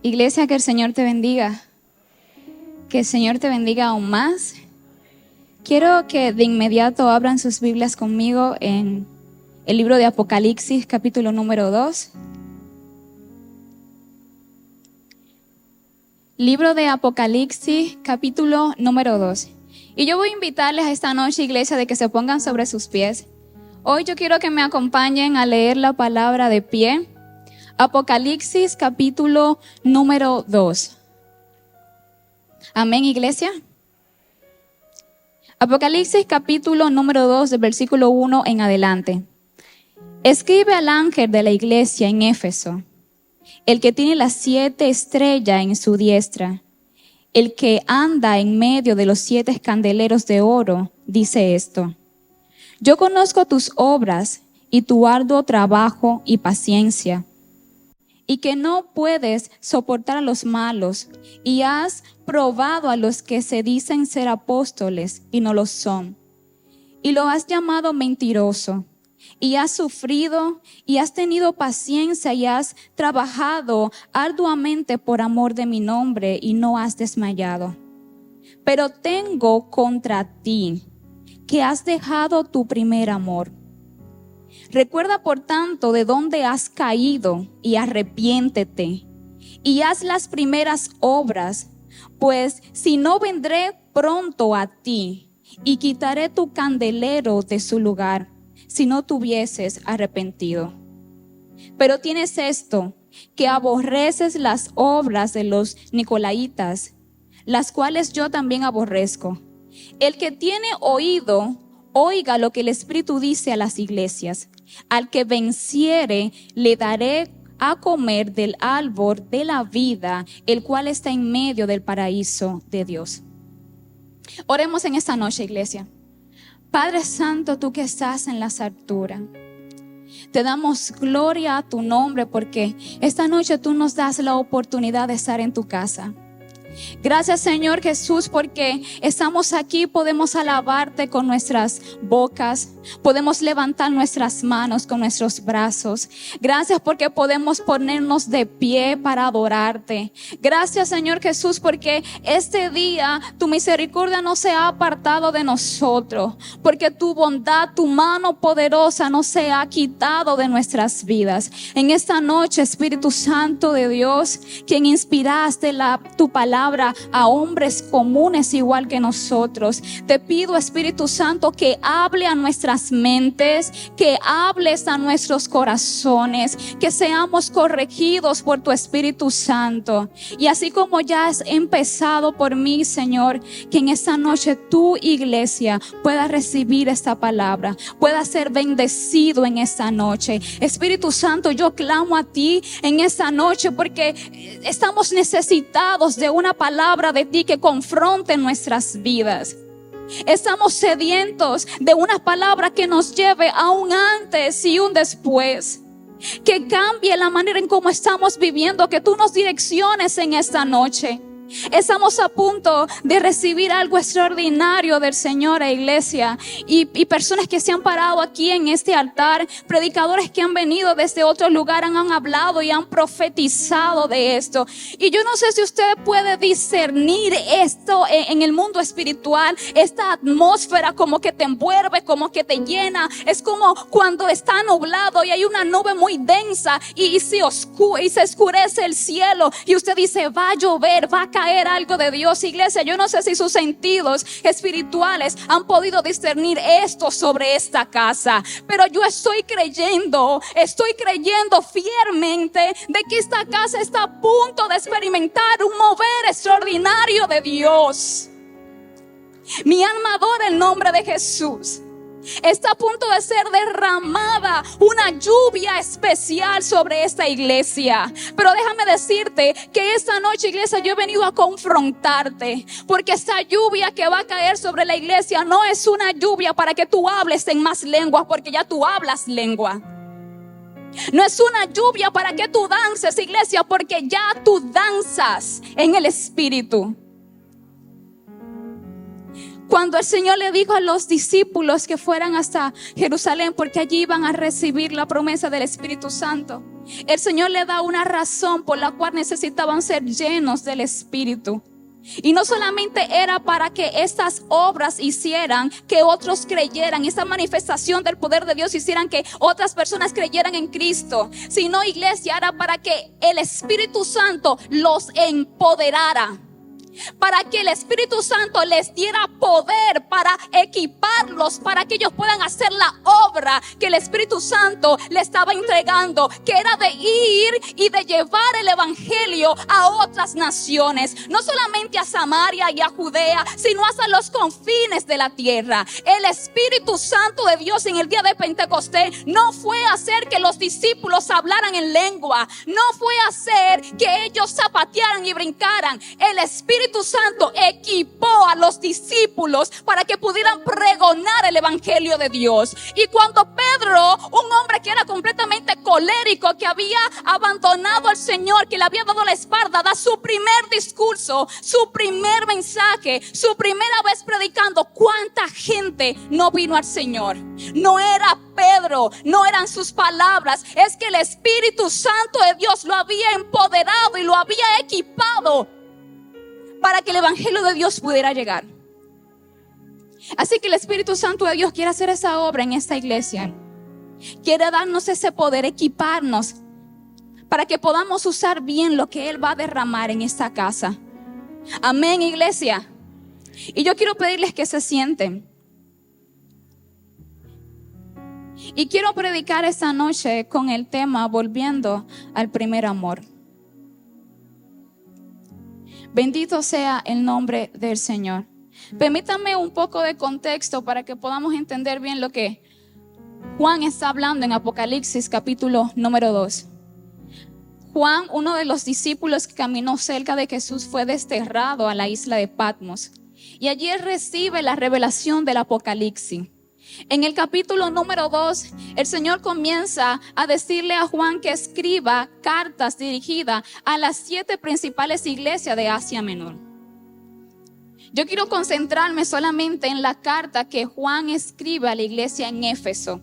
Iglesia, que el Señor te bendiga. Que el Señor te bendiga aún más. Quiero que de inmediato abran sus Biblias conmigo en el libro de Apocalipsis, capítulo número 2. Libro de Apocalipsis, capítulo número 2. Y yo voy a invitarles a esta noche, iglesia, de que se pongan sobre sus pies. Hoy yo quiero que me acompañen a leer la palabra de pie. Apocalipsis, capítulo número 2. Amén, iglesia. Apocalipsis, capítulo número 2, del versículo 1 en adelante. Escribe al ángel de la iglesia en Éfeso, el que tiene las 7 estrellas en su diestra, el que anda en medio de los 7 candeleros de oro, dice esto: Yo conozco tus obras y tu arduo trabajo y paciencia, y que no puedes soportar a los malos, y has probado a los que se dicen ser apóstoles y no lo son, y lo has llamado mentiroso, y has sufrido y has tenido paciencia y has trabajado arduamente por amor de mi nombre y no has desmayado. Pero tengo contra ti que has dejado tu primer amor. Recuerda, por tanto, de dónde has caído y arrepiéntete y haz las primeras obras, pues si no, vendré pronto a ti y quitaré tu candelero de su lugar si no te hubieses arrepentido. Pero tienes esto, que aborreces las obras de los nicolaitas, las cuales yo también aborrezco. El que tiene oído, oiga lo que el Espíritu dice a las iglesias. Al que venciere, le daré a comer del árbol de la vida, el cual está en medio del paraíso de Dios. Oremos en esta noche, iglesia. Padre Santo, tú que estás en las alturas, te damos gloria a tu nombre porque esta noche tú nos das la oportunidad de estar en tu casa. Gracias, Señor Jesús, porque estamos aquí, podemos alabarte con nuestras bocas, podemos levantar nuestras manos con nuestros brazos. Gracias porque podemos ponernos de pie para adorarte. Gracias, Señor Jesús, porque este día tu misericordia no se ha apartado de nosotros, porque tu bondad, tu mano poderosa no se ha quitado de nuestras vidas. En esta noche, Espíritu Santo de Dios, quien inspiraste tu palabra a hombres comunes igual que nosotros, te pido, Espíritu Santo, que hable a nuestras mentes, que hables a nuestros corazones, que seamos corregidos por tu Espíritu Santo. Y así como ya has empezado por mí, Señor, que en esta noche tu iglesia pueda recibir esta palabra, pueda ser bendecido en esta noche. Espíritu Santo, yo clamo a ti en esta noche porque estamos necesitados de una palabra de ti que confronte nuestras vidas. Estamos sedientos de una palabra que nos lleve a un antes y un después, que cambie la manera en cómo estamos viviendo, que tú nos direcciones en esta noche. Estamos a punto de recibir algo extraordinario del Señor, iglesia, y personas que se han parado aquí en este altar, predicadores que han venido desde otro lugar, han hablado y han profetizado de esto. Y yo no sé si usted puede discernir esto en el mundo espiritual, esta atmósfera como que te envuelve, como que te llena. Es como cuando está nublado y hay una nube muy densa y se oscurece el cielo y usted dice, va a llover, va a caer algo de Dios. Iglesia, yo no sé si sus sentidos espirituales han podido discernir esto sobre esta casa, pero yo estoy creyendo fielmente de que esta casa está a punto de experimentar un mover extraordinario de Dios. Mi alma adora el nombre de Jesús. Está a punto de ser derramada una lluvia especial sobre esta iglesia. Pero déjame decirte que esta noche, iglesia, yo he venido a confrontarte, porque esta lluvia que va a caer sobre la iglesia no es una lluvia para que tú hables en más lenguas, porque ya tú hablas lengua. No es una lluvia para que tú dances, iglesia, porque ya tú danzas en el Espíritu. Cuando el Señor le dijo a los discípulos que fueran hasta Jerusalén porque allí iban a recibir la promesa del Espíritu Santo, El Señor le da una razón por la cual necesitaban ser llenos del Espíritu. Y no solamente era para que estas obras hicieran que otros creyeran, esta manifestación del poder de Dios hicieran que otras personas creyeran en Cristo, sino, iglesia, era para que el Espíritu Santo los empoderara, para que el Espíritu Santo les diera poder para equiparlos, para que ellos puedan hacer la obra que el Espíritu Santo le estaba entregando, que era de ir y de llevar el evangelio a otras naciones, no solamente a Samaria y a Judea, sino hasta los confines de la tierra. El Espíritu Santo de Dios en el día de Pentecostés no fue a hacer que los discípulos hablaran en lengua, no fue a hacer que ellos zapatearan y brincaran. El Espíritu Santo equipó a los discípulos para que pudieran pregonar el evangelio de Dios. Y cuando Pedro, un hombre que era completamente colérico, que había abandonado al Señor, que le había dado la espalda, da su primer discurso, su primer mensaje, su primera vez predicando, ¿cuánta gente no vino al Señor? No era Pedro, no eran sus palabras, es que el Espíritu Santo de Dios lo había empoderado y lo había equipado para que el evangelio de Dios pudiera llegar. Así que el Espíritu Santo de Dios quiere hacer esa obra en esta iglesia. Quiere darnos ese poder, equiparnos para que podamos usar bien lo que Él va a derramar en esta casa. Amén, iglesia. Y yo quiero pedirles que se sienten. Y quiero predicar esta noche con el tema volviendo al primer amor. Bendito sea el nombre del Señor. Permítanme un poco de contexto para que podamos entender bien lo que Juan está hablando en Apocalipsis capítulo número 2. Juan, uno de los discípulos que caminó cerca de Jesús, fue desterrado a la isla de Patmos. Y allí él recibe la revelación del Apocalipsis. En el capítulo número 2, el Señor comienza a decirle a Juan que escriba cartas dirigidas a las 7 principales iglesias de Asia Menor. Yo quiero concentrarme solamente en la carta que Juan escribe a la iglesia en Éfeso.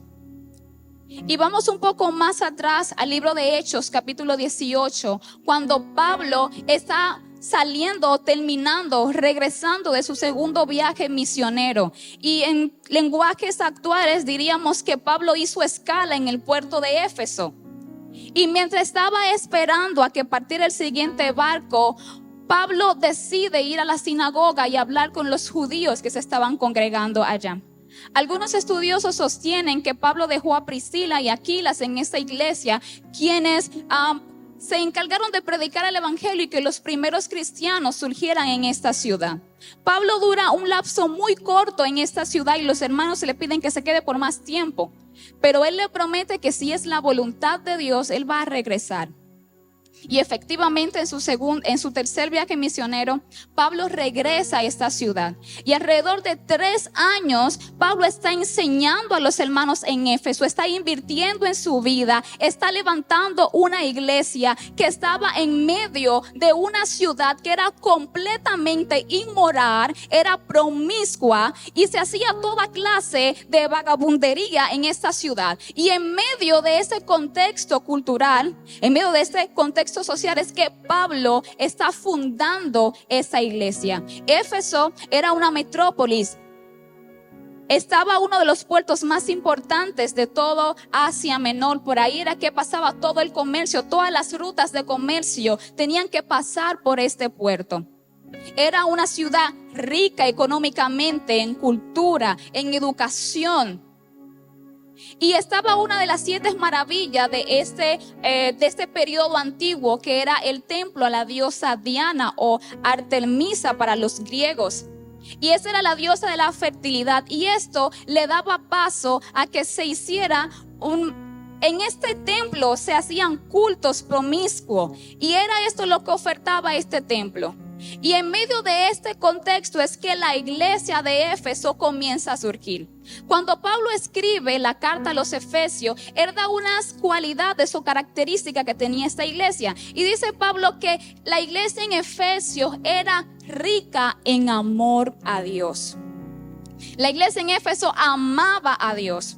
Y vamos un poco más atrás al libro de Hechos, capítulo 18, cuando Pablo está saliendo, terminando, regresando de su segundo viaje misionero. Y en lenguajes actuales diríamos que Pablo hizo escala en el puerto de Éfeso. Y mientras estaba esperando a que partiera el siguiente barco, Pablo decide ir a la sinagoga y hablar con los judíos que se estaban congregando allá. Algunos estudiosos sostienen que Pablo dejó a Priscila y Aquilas en esta iglesia, quienes se encargaron de predicar el evangelio y que los primeros cristianos surgieran en esta ciudad. Pablo dura un lapso muy corto en esta ciudad y los hermanos le piden que se quede por más tiempo, pero él le promete que si es la voluntad de Dios, él va a regresar. Y efectivamente en su tercer viaje misionero, Pablo regresa a esta ciudad. Y alrededor de 3 años, Pablo está enseñando a los hermanos en Éfeso, está invirtiendo en su vida, está levantando una iglesia que estaba en medio de una ciudad que era completamente inmoral, era promiscua y se hacía toda clase de vagabundería en esta ciudad. Y en medio de ese contexto cultural, en medio de este contexto social, es que Pablo está fundando esa iglesia. Éfeso era una metrópolis. Estaba uno de los puertos más importantes de todo Asia Menor. Por ahí era que pasaba todo el comercio, todas las rutas de comercio tenían que pasar por este puerto. Era una ciudad rica económicamente, en cultura, en educación. Y estaba una de las 7 maravillas de este periodo antiguo, que era el templo a la diosa Diana o Artemisa para los griegos. Y esa era la diosa de la fertilidad. Y esto le daba paso a que se hiciera en este templo se hacían cultos promiscuos. Y era esto lo que ofertaba este templo. Y en medio de este contexto es que la iglesia de Éfeso comienza a surgir. Cuando Pablo escribe la carta a los Efesios, él da unas cualidades o características que tenía esta iglesia. Y dice Pablo que la iglesia en Efesios era rica en amor a Dios. La iglesia en Éfeso amaba a Dios.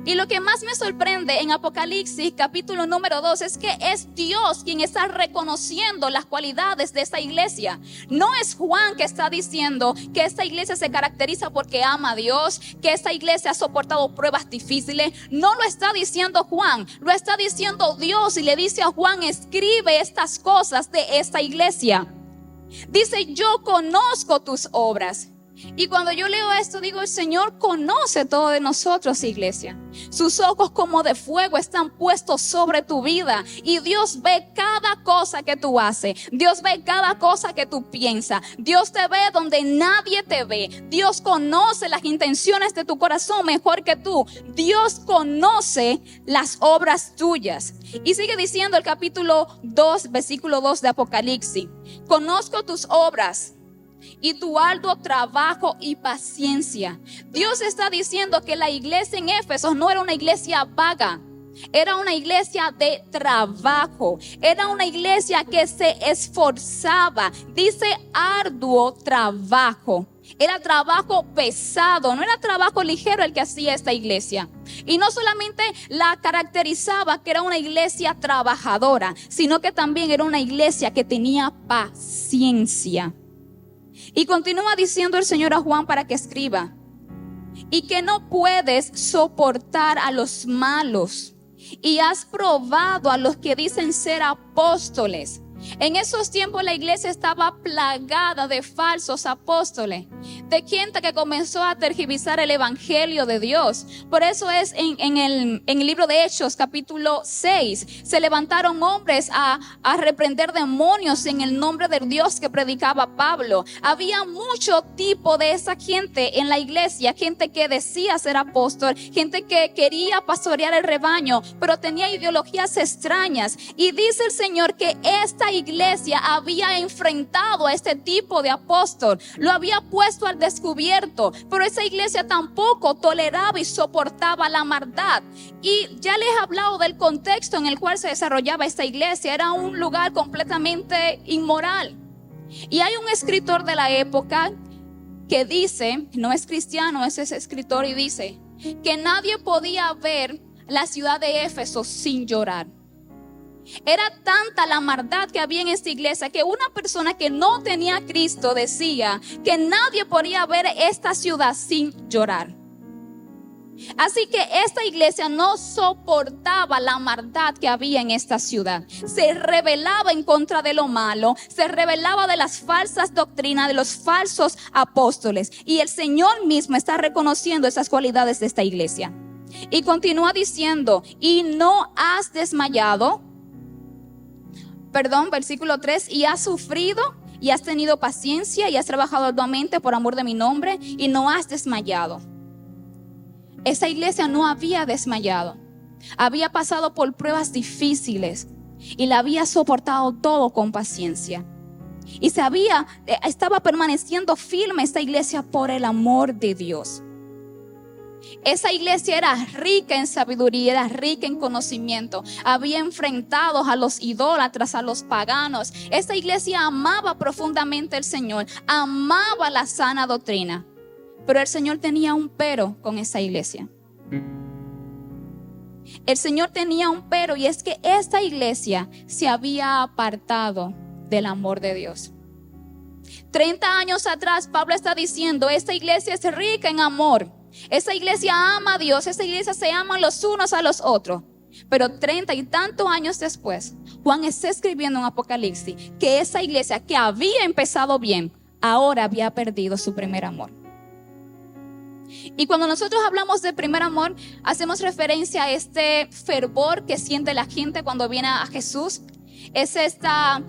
Y lo que más me sorprende en Apocalipsis capítulo número 2 es que es Dios quien está reconociendo las cualidades de esta iglesia. No es Juan que está diciendo que esta iglesia se caracteriza porque ama a Dios, que esta iglesia ha soportado pruebas difíciles. No lo está diciendo Juan, lo está diciendo Dios, y le dice a Juan: escribe estas cosas de esta iglesia. Dice: yo conozco tus obras. Y cuando yo leo esto, digo: el Señor conoce todo de nosotros, iglesia. Sus ojos como de fuego están puestos sobre tu vida, y Dios ve cada cosa que tú haces. Dios ve cada cosa que tú piensas. Dios te ve donde nadie te ve. Dios conoce las intenciones de tu corazón mejor que tú. Dios conoce las obras tuyas. Y sigue diciendo el capítulo 2, versículo 2 de Apocalipsis: conozco tus obras y tu arduo trabajo y paciencia. Dios está diciendo que la iglesia en Éfeso no era una iglesia vaga, era una iglesia de trabajo, era una iglesia que se esforzaba. Dice arduo trabajo, era trabajo pesado, no era trabajo ligero el que hacía esta iglesia. Y no solamente la caracterizaba que era una iglesia trabajadora, sino que también era una iglesia que tenía paciencia. Y continúa diciendo el Señor a Juan para que escriba: y que no puedes soportar a los malos, y has probado a los que dicen ser apóstoles. En esos tiempos la iglesia estaba plagada de falsos apóstoles, de gente que comenzó a tergiversar el evangelio de Dios. Por eso es en el libro de Hechos capítulo 6 se levantaron hombres a reprender demonios en el nombre del Dios que predicaba Pablo. Había mucho tipo de esa gente en la iglesia, gente que decía ser apóstol, gente que quería pastorear el rebaño, pero tenía ideologías extrañas. Y dice el Señor que esta iglesia había enfrentado a este tipo de apóstol, lo había puesto al descubierto, pero esa iglesia tampoco toleraba y soportaba la maldad. Y ya les he hablado del contexto en el cual se desarrollaba esta iglesia. Era un lugar completamente inmoral. Y hay un escritor de la época que dice, no es cristiano, es ese escritor, y dice que nadie podía ver la ciudad de Éfeso sin llorar. Era tanta la maldad que había en esta iglesia que una persona que no tenía a Cristo decía que nadie podía ver esta ciudad sin llorar. Así que esta iglesia no soportaba la maldad que había en esta ciudad. Se rebelaba en contra de lo malo, se rebelaba de las falsas doctrinas, de los falsos apóstoles. Y el Señor mismo está reconociendo esas cualidades de esta iglesia. Y continúa diciendo: y no has desmayado. Versículo 3: y has sufrido y has tenido paciencia y has trabajado arduamente por amor de mi nombre y no has desmayado. Esa iglesia no había desmayado, había pasado por pruebas difíciles y la había soportado todo con paciencia. Y estaba permaneciendo firme esta iglesia por el amor de Dios. Esa iglesia era rica en sabiduría, era rica en conocimiento. Había enfrentado a los idólatras, a los paganos. Esa iglesia amaba profundamente al Señor, amaba la sana doctrina. Pero el Señor tenía un pero con esa iglesia. El Señor tenía un pero, y es que esta iglesia se había apartado del amor de Dios. 30 años atrás Pablo está diciendo: esta iglesia es rica en amor. Esa iglesia ama a Dios, esa iglesia se aman los unos a los otros. Pero 30 y tantos años después, Juan está escribiendo en Apocalipsis que esa iglesia que había empezado bien, ahora había perdido su primer amor. Y cuando nosotros hablamos de primer amor, hacemos referencia a este fervor que siente la gente cuando viene a Jesús. Es esta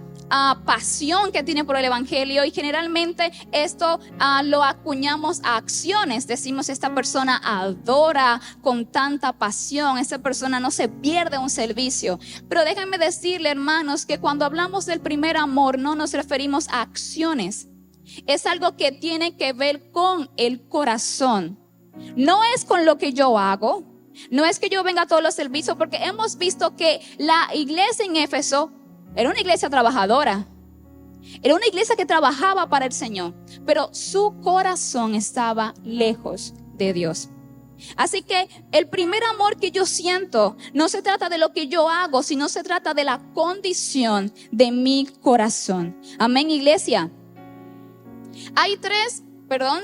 pasión que tiene por el evangelio, y generalmente esto lo acuñamos a acciones. Decimos: esta persona adora con tanta pasión, esta persona no se pierde un servicio. Pero déjenme decirle, hermanos, que cuando hablamos del primer amor no nos referimos a acciones. Es algo que tiene que ver con el corazón. No es con lo que yo hago, no es que yo venga a todos los servicios, porque hemos visto que la iglesia en Éfeso era una iglesia trabajadora, era una iglesia que trabajaba para el Señor, pero su corazón estaba lejos de Dios. Así que el primer amor que yo siento no se trata de lo que yo hago, sino se trata de la condición de mi corazón. Amén, iglesia. Hay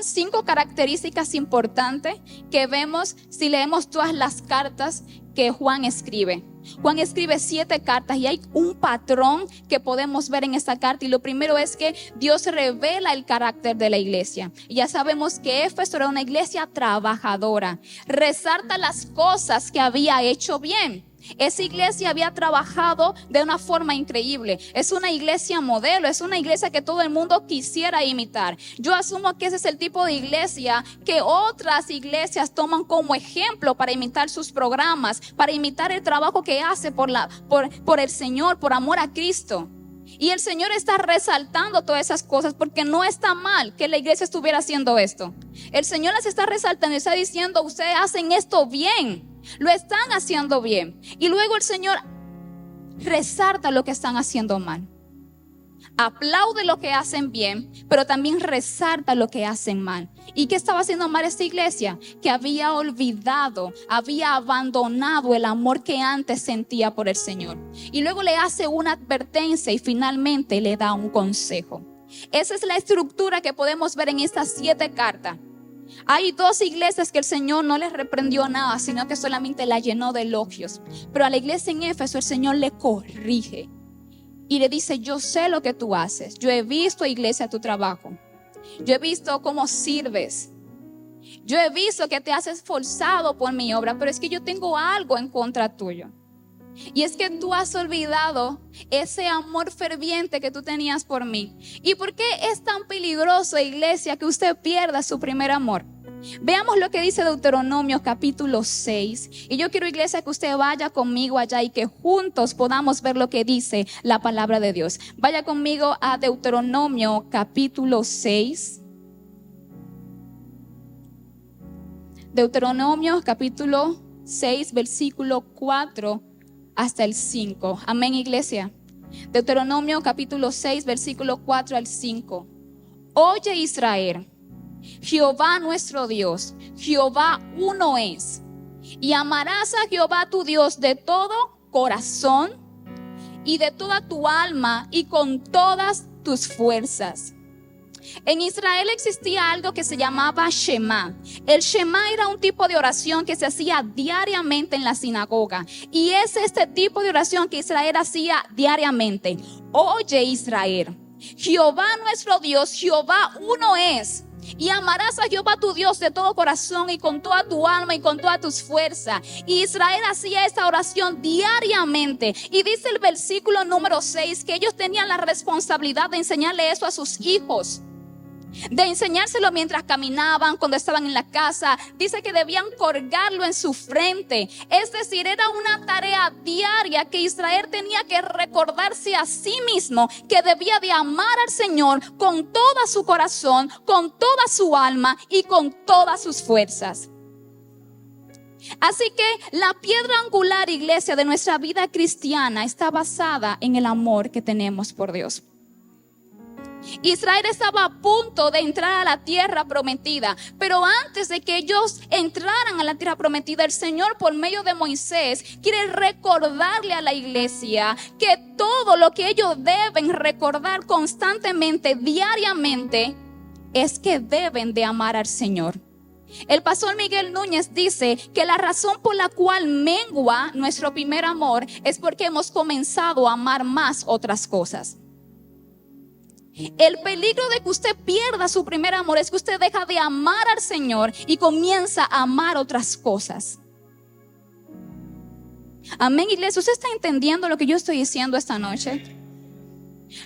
5 características importantes que vemos si leemos todas las cartas que Juan escribe. Juan escribe 7 cartas y hay un patrón que podemos ver en esta carta. Y lo primero es que Dios revela el carácter de la iglesia. Y ya sabemos que Éfeso era una iglesia trabajadora. Resalta las cosas que había hecho bien. Esa iglesia había trabajado de una forma increíble. Es una iglesia modelo, es una iglesia que todo el mundo quisiera imitar. Yo asumo que ese es el tipo de iglesia que otras iglesias toman como ejemplo para imitar sus programas, para imitar el trabajo que hace por el Señor, por amor a Cristo. Y el Señor está resaltando todas esas cosas porque no está mal que la iglesia estuviera haciendo esto. El Señor las está resaltando y está diciendo: ustedes hacen esto bien. Lo están haciendo bien. Y luego el Señor resalta lo que están haciendo mal. Aplaude lo que hacen bien, pero también resalta lo que hacen mal. ¿Y qué estaba haciendo mal esta iglesia? Que había olvidado, había abandonado el amor que antes sentía por el Señor. Y luego le hace una advertencia y finalmente le da un consejo. Esa es la estructura que podemos ver en estas 7 cartas. Hay 2 iglesias que el Señor no les reprendió nada, sino que solamente la llenó de elogios. Pero a la iglesia en Éfeso el Señor le corrige y le dice: yo sé lo que tú haces. Yo he visto, iglesia, tu trabajo. Yo he visto cómo sirves. Yo he visto que te has esforzado por mi obra, pero es que yo tengo algo en contra tuyo. Y es que tú has olvidado ese amor ferviente que tú tenías por mí. ¿Y por qué es tan peligroso, iglesia, que usted pierda su primer amor? Veamos lo que dice Deuteronomio capítulo 6. Y yo quiero, iglesia, que usted vaya conmigo allá y que juntos podamos ver lo que dice la palabra de Dios. Vaya conmigo a Deuteronomio capítulo 6. Deuteronomio capítulo 6, versículo 4 hasta el 5. Amén, iglesia. Deuteronomio capítulo 6, versículo 4 al 5. Oye, Israel, Jehová nuestro Dios, Jehová uno es. Y amarás a Jehová tu Dios de todo corazón y de toda tu alma y con todas tus fuerzas. En Israel existía algo que se llamaba Shema. El Shema era un tipo de oración que se hacía diariamente en la sinagoga. Y es este tipo de oración que Israel hacía diariamente. Oye, Israel, Jehová nuestro Dios, Jehová uno es. Y amarás a Jehová tu Dios de todo corazón y con toda tu alma y con todas tus fuerzas. Y Israel hacía esta oración diariamente. Y dice el versículo número 6 que ellos tenían la responsabilidad de enseñarle eso a sus hijos, de enseñárselo mientras caminaban, cuando estaban en la casa. Dice que debían colgarlo en su frente. Es decir, era una tarea diaria que Israel tenía que recordarse a sí mismo que debía de amar al Señor con todo su corazón, con toda su alma y con todas sus fuerzas. Así que la piedra angular, iglesia, de nuestra vida cristiana está basada en el amor que tenemos por Dios. Israel estaba a punto de entrar a la tierra prometida, pero antes de que ellos entraran a la tierra prometida, el Señor, por medio de Moisés, quiere recordarle a la iglesia que todo lo que ellos deben recordar constantemente, diariamente, es que deben de amar al Señor. El pastor Miguel Núñez dice que la razón por la cual mengua nuestro primer amor es porque hemos comenzado a amar más otras cosas. El peligro de que usted pierda su primer amor es que usted deja de amar al Señor y comienza a amar otras cosas. Amén, iglesia. ¿Usted está entendiendo lo que yo estoy diciendo esta noche?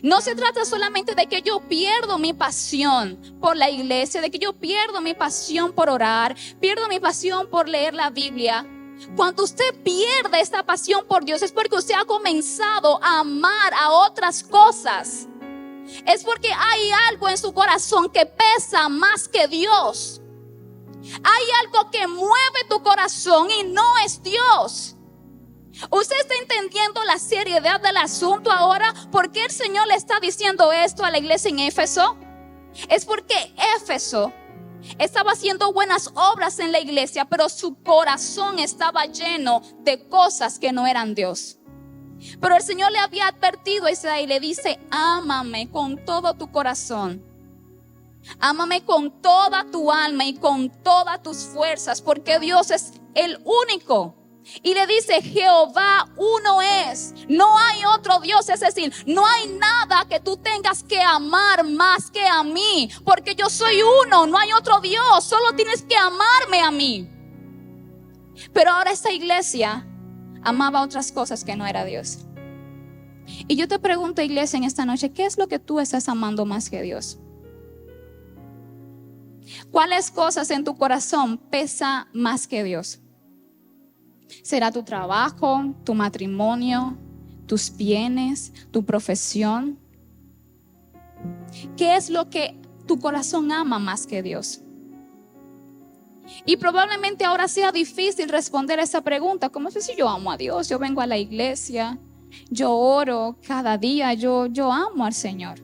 No se trata solamente de que yo pierdo mi pasión por la iglesia, de que yo pierdo mi pasión por orar, pierdo mi pasión por leer la Biblia. Cuando usted pierde esta pasión por Dios es porque usted ha comenzado a amar a otras cosas. Es porque hay algo en su corazón que pesa más que Dios. Hay algo que mueve tu corazón y no es Dios. ¿Usted está entendiendo la seriedad del asunto ahora? ¿Por qué el Señor le está diciendo esto a la iglesia en Éfeso? Es porque Éfeso Estaba haciendo buenas obras en la iglesia, pero su corazón estaba lleno de cosas que no eran Dios. Pero el Señor le había advertido a Isaías y le dice: ámame con todo tu corazón. Ámame con toda tu alma y con todas tus fuerzas, porque Dios es el único. Y le dice: Jehová uno es, no hay otro Dios. Es decir, no hay nada que tú tengas que amar más que a mí, porque yo soy uno, no hay otro Dios, solo tienes que amarme a mí. Pero ahora esta iglesia amaba otras cosas que no era Dios. Y yo te pregunto, iglesia, en esta noche, ¿qué es lo que tú estás amando más que Dios? ¿Cuáles cosas en tu corazón pesan más que Dios? ¿Será tu trabajo, tu matrimonio, tus bienes, tu profesión? ¿Qué es lo que tu corazón ama más que Dios? Y probablemente ahora sea difícil responder a esa pregunta. ¿Cómo sé si yo amo a Dios? Yo vengo a la iglesia, yo oro cada día, yo amo al Señor.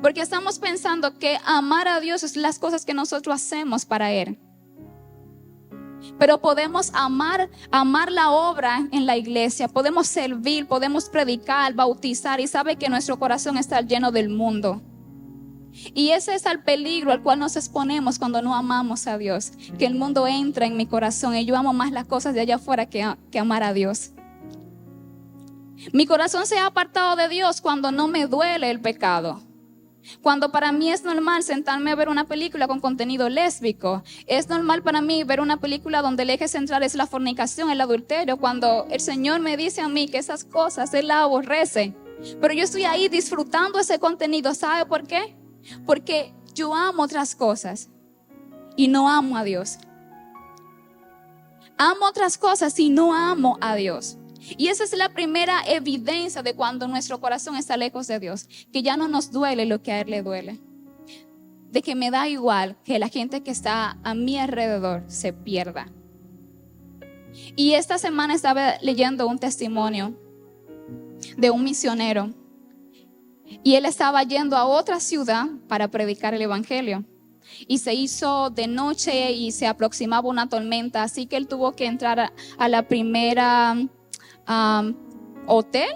Porque estamos pensando que amar a Dios es las cosas que nosotros hacemos para Él. Pero podemos amar la obra en la iglesia, podemos servir, podemos predicar, bautizar, y sabe que nuestro corazón está lleno del mundo. Y ese es el peligro al cual nos exponemos cuando no amamos a Dios, que el mundo entra en mi corazón y yo amo más las cosas de allá afuera que amar a Dios. Mi corazón se ha apartado de Dios cuando no me duele el pecado. Cuando para mí es normal sentarme a ver una película con contenido lésbico. Es normal para mí ver una película donde el eje central es la fornicación, el adulterio. Cuando el Señor me dice a mí que esas cosas Él las aborrece. Pero yo estoy ahí disfrutando ese contenido. ¿Sabe por qué? Porque yo amo otras cosas y no amo a Dios. Amo otras cosas y no amo a Dios. Y esa es la primera evidencia de cuando nuestro corazón está lejos de Dios, que ya no nos duele lo que a Él le duele, de que me da igual que la gente que está a mi alrededor se pierda. Y esta semana estaba leyendo un testimonio de un misionero, y él estaba yendo a otra ciudad para predicar el evangelio. Y se hizo de noche y se aproximaba una tormenta, así que él tuvo que entrar a la primera hotel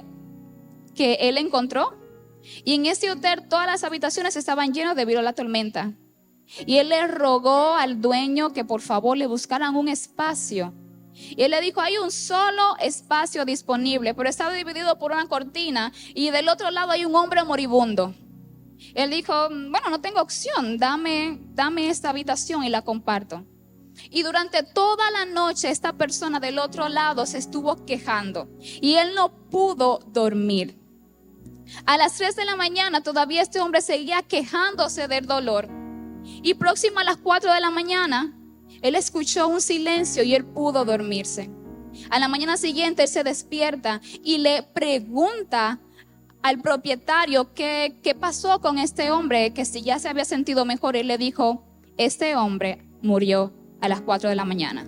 que él encontró. Y en ese hotel todas las habitaciones estaban llenas debido a la tormenta. Y él le rogó al dueño que por favor le buscaran un espacio. Y él le dijo: hay un solo espacio disponible, pero está dividido por una cortina y del otro lado hay un hombre moribundo. Él dijo: bueno, no tengo opción, dame esta habitación y la comparto. Y durante toda la noche esta persona del otro lado se estuvo quejando y él no pudo dormir. A las 3 de la mañana todavía este hombre seguía quejándose del dolor. Y próximo a las 4 de la mañana él escuchó un silencio y él pudo dormirse. A la mañana siguiente él se despierta y le pregunta al propietario qué pasó con este hombre, que si ya se había sentido mejor. Él le dijo: este hombre murió a las 4 de la mañana.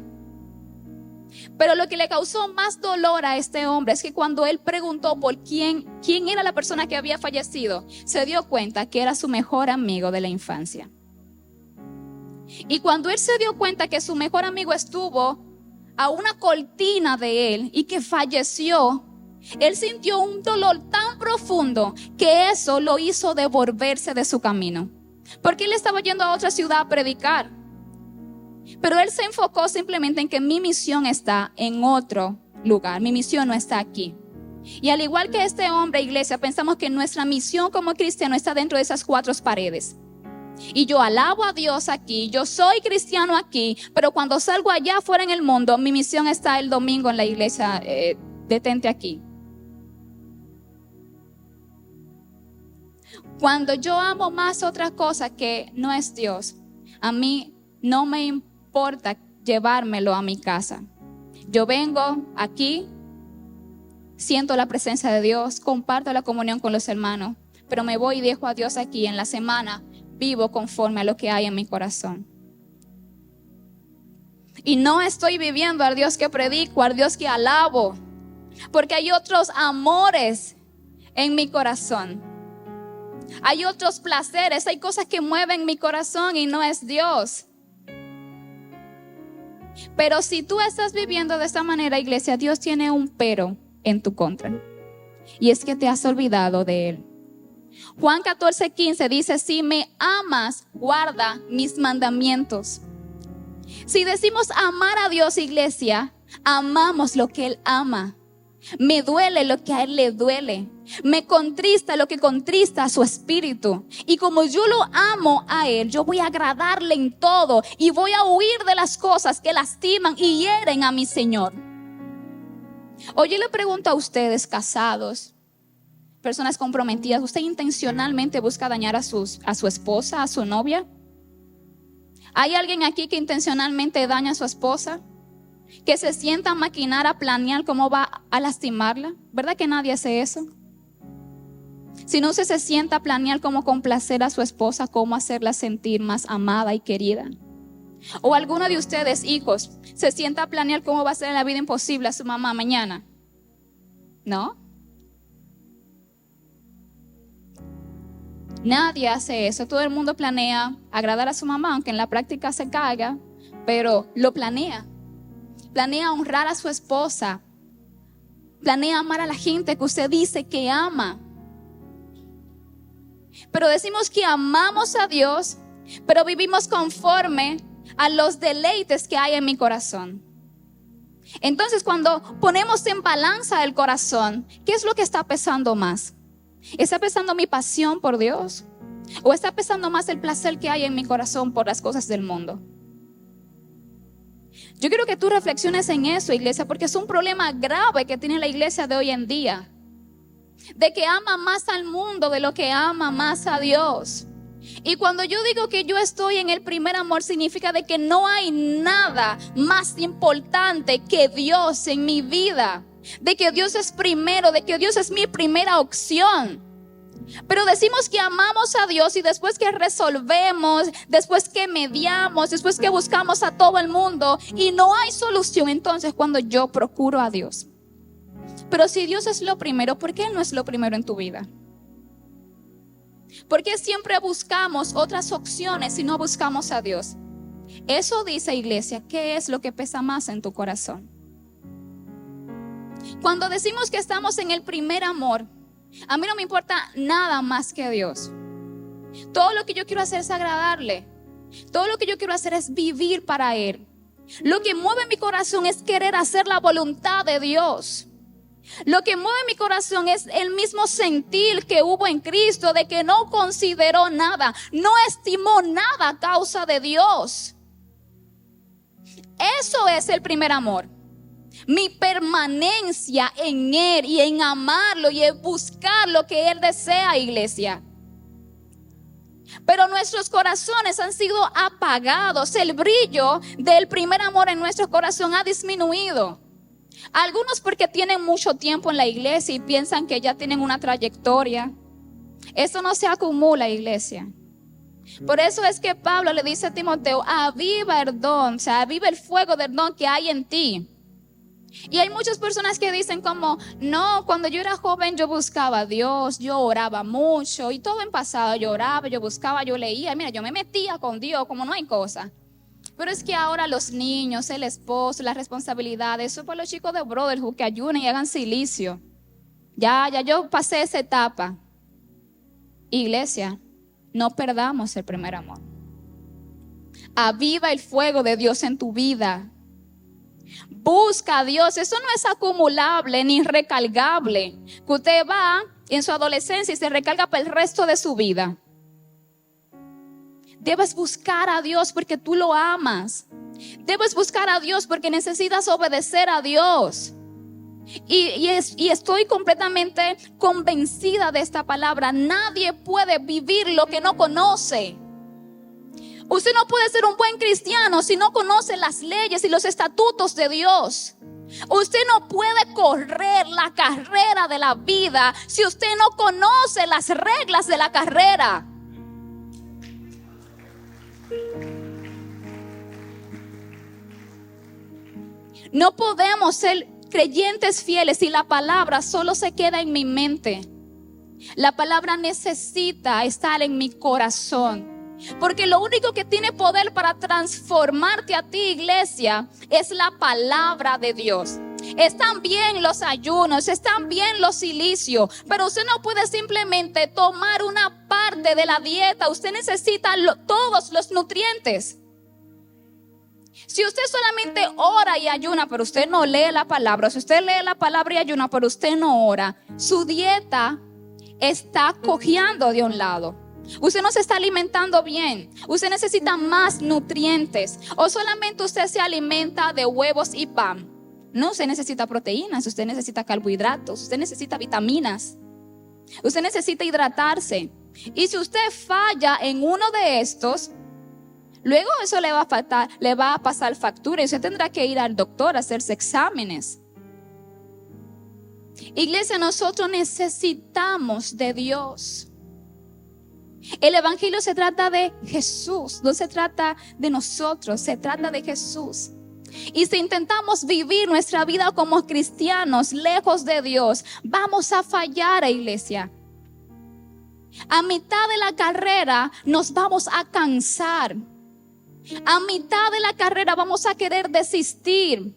Pero lo que le causó más dolor a este hombre es que cuando él preguntó por quién era la persona que había fallecido, se dio cuenta que era su mejor amigo de la infancia. Y cuando él se dio cuenta que su mejor amigo estuvo a una cortina de él y que falleció, él sintió un dolor tan profundo que eso lo hizo devolverse de su camino, porque él estaba yendo a otra ciudad a predicar. Pero él se enfocó simplemente en que mi misión está en otro lugar, mi misión no está aquí. Y al igual que este hombre, iglesia, pensamos que nuestra misión como cristiano está dentro de esas 4 paredes. Y yo alabo a Dios aquí, yo soy cristiano aquí, pero cuando salgo allá afuera en el mundo, mi misión está el domingo en la iglesia, detente aquí. Cuando yo amo más otra cosa que no es Dios, a mí no me importa llevármelo a mi casa. Yo vengo aquí, siento la presencia de Dios, comparto la comunión con los hermanos, pero me voy y dejo a Dios aquí. En la semana vivo conforme a lo que hay en mi corazón. Y no estoy viviendo al Dios que predico, al Dios que alabo, porque hay otros amores en mi corazón. Hay otros placeres, hay cosas que mueven mi corazón y no es Dios. Pero si tú estás viviendo de esta manera, iglesia, Dios tiene un pero en tu contra. Y es que te has olvidado de Él. Juan 14:15 dice: si me amas, guarda mis mandamientos. Si decimos amar a Dios, iglesia, amamos lo que Él ama. Me duele lo que a Él le duele. Me contrista lo que contrista a su espíritu. Y como yo lo amo a Él, yo voy a agradarle en todo. Y voy a huir de las cosas que lastiman y hieren a mi Señor. Hoy yo le pregunto a ustedes, casados, personas comprometidas, ¿usted intencionalmente busca dañar a su esposa, a su novia? ¿Hay alguien aquí que intencionalmente daña a su esposa? Que se sienta a maquinar, a planear cómo va a lastimarla. ¿Verdad que nadie hace eso? Si no se sienta a planear cómo complacer a su esposa, cómo hacerla sentir más amada y querida. O alguno de ustedes, hijos, se sienta a planear cómo va a ser la vida imposible a su mamá mañana. ¿No? Nadie hace eso. Todo el mundo planea agradar a su mamá, aunque en la práctica se caiga, pero lo planea. Planea honrar a su esposa. Planea amar a la gente que usted dice que ama. Pero decimos que amamos a Dios, pero vivimos conforme a los deleites que hay en mi corazón. Entonces, cuando ponemos en balanza el corazón, ¿qué es lo que está pesando más? ¿Está pesando mi pasión por Dios? ¿O está pesando más el placer que hay en mi corazón por las cosas del mundo? Yo quiero que tú reflexiones en eso, iglesia, porque es un problema grave que tiene la iglesia de hoy en día. De que ama más al mundo de lo que ama más a Dios. Y cuando yo digo que yo estoy en el primer amor, significa de que no hay nada más importante que Dios en mi vida. De que Dios es primero, de que Dios es mi primera opción. Pero decimos que amamos a Dios y después que resolvemos, después que mediamos, después que buscamos a todo el mundo y no hay solución, entonces cuando yo procuro a Dios. Pero si Dios es lo primero, ¿por qué no es lo primero en tu vida? ¿Por qué siempre buscamos otras opciones y no buscamos a Dios? Eso dice, iglesia, ¿qué es lo que pesa más en tu corazón? Cuando decimos que estamos en el primer amor, a mí no me importa nada más que Dios. Todo lo que yo quiero hacer es agradarle. Todo lo que yo quiero hacer es vivir para Él. Lo que mueve mi corazón es querer hacer la voluntad de Dios. Lo que mueve mi corazón es el mismo sentir que hubo en Cristo, de que no consideró nada, no estimó nada a causa de Dios. Eso es el primer amor. Mi permanencia en Él y en amarlo y en buscar lo que Él desea, iglesia. Pero nuestros corazones han sido apagados. El brillo del primer amor en nuestro corazón ha disminuido. Algunos porque tienen mucho tiempo en la iglesia y piensan que ya tienen una trayectoria. Eso no se acumula, iglesia. Por eso es que Pablo le dice a Timoteo: aviva el don, o sea, aviva el fuego del don que hay en ti. Y hay muchas personas que dicen como: no, cuando yo era joven yo buscaba a Dios, yo oraba mucho y todo en pasado, yo oraba, yo buscaba, yo leía, mira, yo me metía con Dios como no hay cosa. Pero es que ahora los niños, el esposo, las responsabilidades, eso por los chicos de Brotherhood que ayunen y hagan silicio. Ya yo pasé esa etapa. Iglesia, no perdamos el primer amor. Aviva el fuego de Dios en tu vida. Busca a Dios. Eso no es acumulable ni recargable, que usted va en su adolescencia y se recarga para el resto de su vida. Debes buscar a Dios porque tú lo amas. Debes buscar a Dios porque necesitas obedecer a Dios. Y estoy completamente convencida de esta palabra. Nadie puede vivir lo que no conoce. Usted no puede ser un buen cristiano si no conoce las leyes y los estatutos de Dios. Usted no puede correr la carrera de la vida si usted no conoce las reglas de la carrera. No podemos ser creyentes fieles si la palabra solo se queda en mi mente. La palabra necesita estar en mi corazón. Porque lo único que tiene poder para transformarte a ti, iglesia, es la palabra de Dios. Están bien los ayunos, están bien los cilicios, pero usted no puede simplemente tomar una parte de la dieta. Usted necesita todos los nutrientes. Si usted solamente ora y ayuna, pero usted no lee la palabra, si usted lee la palabra y ayuna, pero usted no ora, su dieta está cojeando de un lado. Usted no se está alimentando bien. Usted necesita más nutrientes. O solamente usted se alimenta de huevos y pan. No, usted necesita proteínas, usted necesita carbohidratos, usted necesita vitaminas. Usted necesita hidratarse. Y si usted falla en uno de estos, luego eso le va a pasar factura y usted tendrá que ir al doctor a hacerse exámenes. Iglesia, nosotros necesitamos de Dios. El evangelio se trata de Jesús, no se trata de nosotros, se trata de Jesús. Y si intentamos vivir nuestra vida como cristianos lejos de Dios, vamos a fallar, iglesia. A mitad de la carrera nos vamos a cansar. A mitad de la carrera vamos a querer desistir.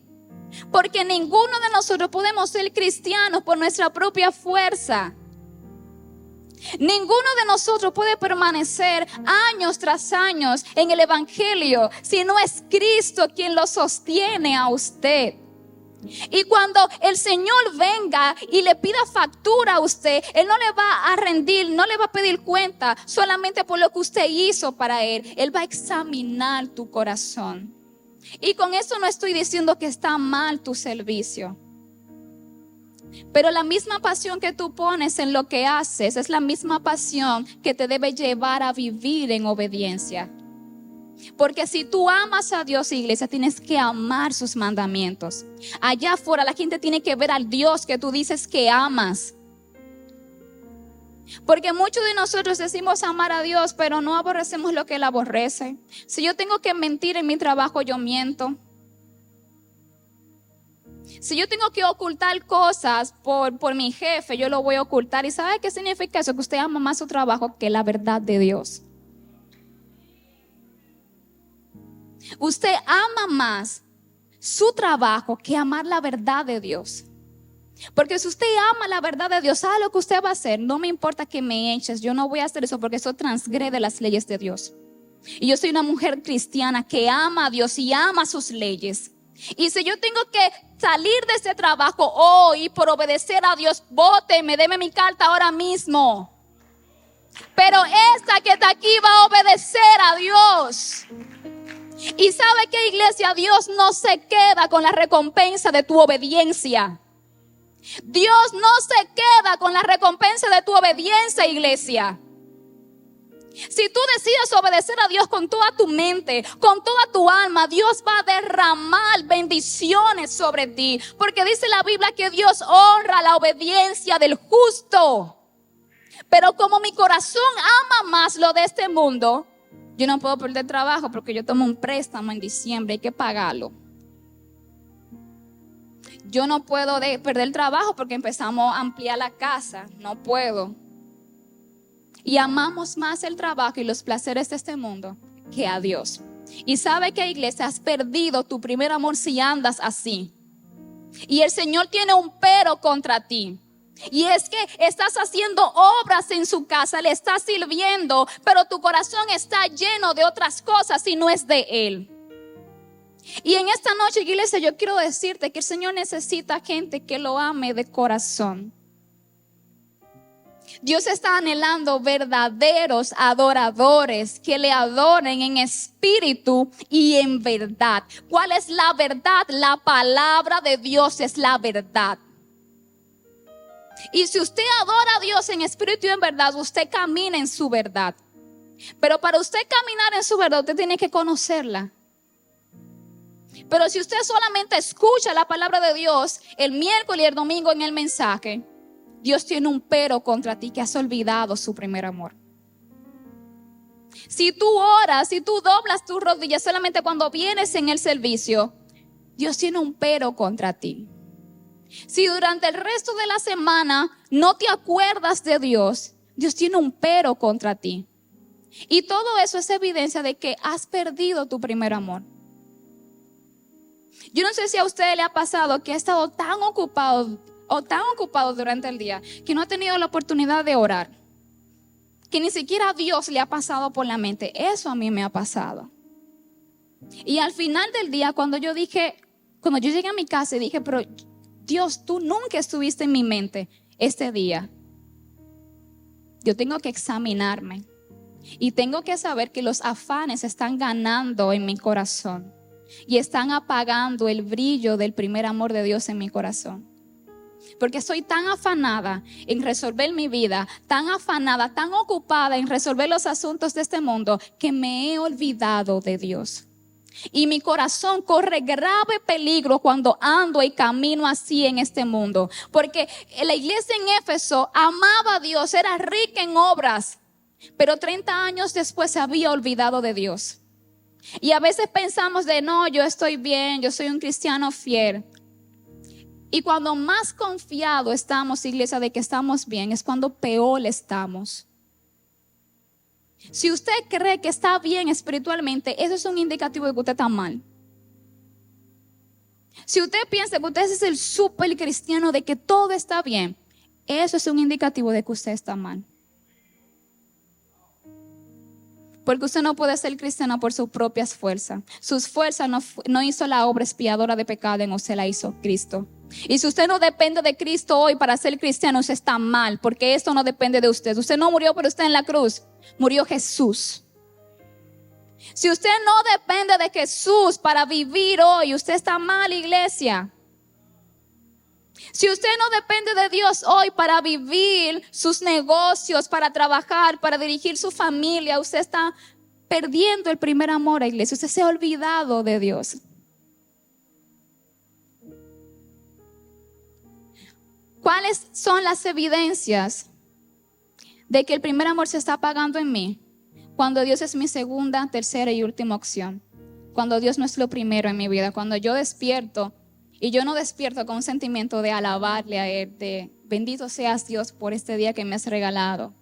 Porque ninguno de nosotros podemos ser cristianos por nuestra propia fuerza. Ninguno de nosotros puede permanecer años tras años en el evangelio si no es Cristo quien lo sostiene a usted. Y cuando el Señor venga y le pida factura a usted, Él no le va a rendir, no le va a pedir cuenta solamente por lo que usted hizo para Él. Él va a examinar tu corazón. Y con eso no estoy diciendo que está mal tu servicio. Pero la misma pasión que tú pones en lo que haces es la misma pasión que te debe llevar a vivir en obediencia. Porque si tú amas a Dios, iglesia, tienes que amar sus mandamientos. Allá afuera la gente tiene que ver al Dios que tú dices que amas. Porque muchos de nosotros decimos amar a Dios, pero no aborrecemos lo que Él aborrece. Si yo tengo que mentir en mi trabajo, yo miento. Si yo tengo que ocultar cosas por mi jefe, yo lo voy a ocultar. ¿Y sabe qué significa eso? Que usted ama más su trabajo que la verdad de Dios. Usted ama más su trabajo que amar la verdad de Dios. Porque si usted ama la verdad de Dios, ¿sabe lo que usted va a hacer? No me importa que me eches, yo no voy a hacer eso porque eso transgrede las leyes de Dios. Y yo soy una mujer cristiana que ama a Dios y ama sus leyes. Y si yo tengo que salir de ese trabajo hoy por obedecer a Dios, bóteme, deme mi carta ahora mismo. Pero esta que está aquí va a obedecer a Dios. Y ¿sabe qué, iglesia? Dios no se queda con la recompensa de tu obediencia. Dios no se queda con la recompensa de tu obediencia, iglesia. Si tú decides obedecer a Dios con toda tu mente, con toda tu alma, Dios va a derramar bendiciones sobre ti. Porque dice la Biblia que Dios honra la obediencia del justo. Pero como mi corazón ama más lo de este mundo, yo no puedo perder trabajo porque yo tomo un préstamo en diciembre, hay que pagarlo. Yo no puedo perder el trabajo porque empezamos a ampliar la casa, no puedo. Y amamos más el trabajo y los placeres de este mundo que a Dios. Y sabe que, iglesia, has perdido tu primer amor si andas así. Y el Señor tiene un pero contra ti. Y es que estás haciendo obras en su casa, le estás sirviendo, pero tu corazón está lleno de otras cosas y no es de Él. Y en esta noche, iglesia, yo quiero decirte que el Señor necesita gente que lo ame de corazón. Dios está anhelando verdaderos adoradores que le adoren en espíritu y en verdad. ¿Cuál es la verdad? La palabra de Dios es la verdad. Y si usted adora a Dios en espíritu y en verdad, usted camina en su verdad. Pero para usted caminar en su verdad, usted tiene que conocerla. Pero si usted solamente escucha la palabra de Dios el miércoles y el domingo en el mensaje, Dios tiene un pero contra ti, que has olvidado su primer amor. Si tú oras, si tú doblas tus rodillas solamente cuando vienes en el servicio, Dios tiene un pero contra ti. Si durante el resto de la semana no te acuerdas de Dios, Dios tiene un pero contra ti. Y todo eso es evidencia de que has perdido tu primer amor. Yo no sé si a usted le ha pasado que ha estado tan ocupado durante el día que no ha tenido la oportunidad de orar, que ni siquiera a Dios le ha pasado por la mente. Eso a mí me ha pasado. Y al final del día, cuando yo llegué a mi casa y dije, pero Dios, tú nunca estuviste en mi mente este día. Yo tengo que examinarme y tengo que saber que los afanes están ganando en mi corazón y están apagando el brillo del primer amor de Dios en mi corazón. Porque soy tan afanada en resolver mi vida, tan afanada, tan ocupada en resolver los asuntos de este mundo, que me he olvidado de Dios. Y mi corazón corre grave peligro cuando ando y camino así en este mundo. Porque la iglesia en Éfeso amaba a Dios, era rica en obras, pero 30 años después se había olvidado de Dios. Y a veces pensamos no, yo estoy bien, yo soy un cristiano fiel. Y cuando más confiado estamos, iglesia, de que estamos bien, es cuando peor estamos. Si usted cree que está bien espiritualmente, eso es un indicativo de que usted está mal. Si usted piensa que usted es el súper cristiano, de que todo está bien, eso es un indicativo de que usted está mal. Porque usted no puede ser cristiano por sus propias fuerzas. Sus fuerzas no hizo la obra expiadora de pecado en usted, la hizo Cristo. Y si usted no depende de Cristo hoy para ser cristiano, usted está mal, porque esto no depende de usted. Usted no murió por usted en la cruz, murió Jesús. Si usted no depende de Jesús para vivir hoy, usted está mal, iglesia. Si usted no depende de Dios hoy para vivir sus negocios, para trabajar, para dirigir su familia, usted está perdiendo el primer amor, iglesia. Usted se ha olvidado de Dios. ¿Cuáles son las evidencias de que el primer amor se está apagando en mí? Cuando Dios es mi segunda, tercera y última opción. Cuando Dios no es lo primero en mi vida. Cuando yo despierto y yo no despierto con un sentimiento de alabarle a Él, de bendito seas Dios por este día que me has regalado.